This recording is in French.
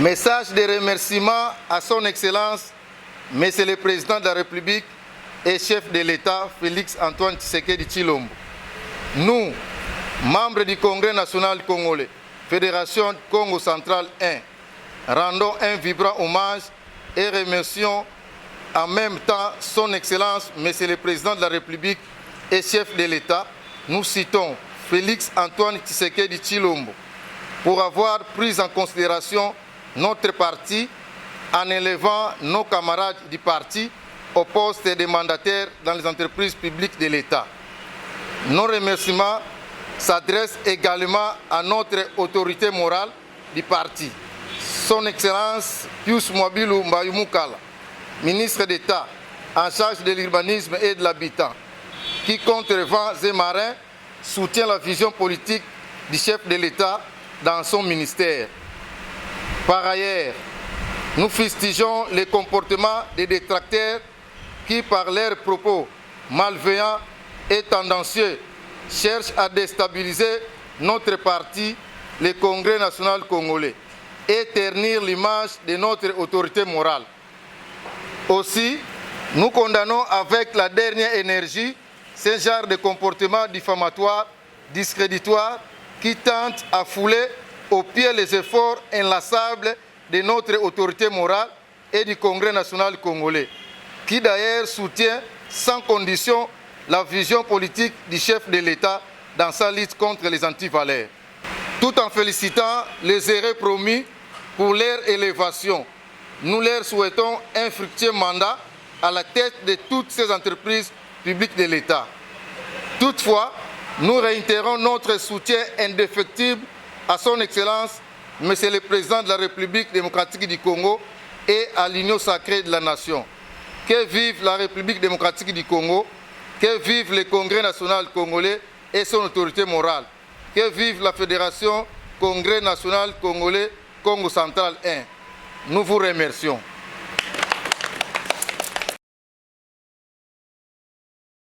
Message de remerciement à son Excellence, Monsieur le Président de la République et chef de l'État, Félix Antoine Tshisekedi Tshilombo. Nous, membres du Congrès national congolais, Fédération Congo Central 1, rendons un vibrant hommage et remercions en même temps son Excellence, Monsieur le Président de la République et chef de l'État. Nous citons Félix Antoine Tshisekedi Tshilombo pour avoir pris en considération notre parti en élevant nos camarades du parti au poste de mandataires dans les entreprises publiques de l'État. Nos remerciements s'adressent également à notre autorité morale du parti, son Excellence Pius Mwabilu Mbayumukala, ministre d'État en charge de l'urbanisme et de l'habitat, qui, contre vents et marins, soutient la vision politique du chef de l'État dans son ministère. Par ailleurs, nous fustigeons les comportements des détracteurs qui, par leurs propos malveillants et tendancieux, cherchent à déstabiliser notre parti, le Congrès national congolais, et ternir l'image de notre autorité morale. Aussi, nous condamnons avec la dernière énergie ce genre de comportement diffamatoire, discréditoire, qui tente à fouler au pied les efforts inlassables de notre autorité morale et du Congrès national congolais, qui d'ailleurs soutient sans condition la vision politique du chef de l'État dans sa lutte contre les antivaleurs. Tout en félicitant les heureux promis pour leur élévation, nous leur souhaitons un fructueux mandat à la tête de toutes ces entreprises publiques de l'État. Toutefois, nous réitérons notre soutien indéfectible à son Excellence, Monsieur le Président de la République démocratique du Congo et à l'Union sacrée de la Nation. Que vive la République démocratique du Congo, que vive le Congrès national congolais et son autorité morale, que vive la Fédération Congrès national congolais Congo Central 1. Nous vous remercions.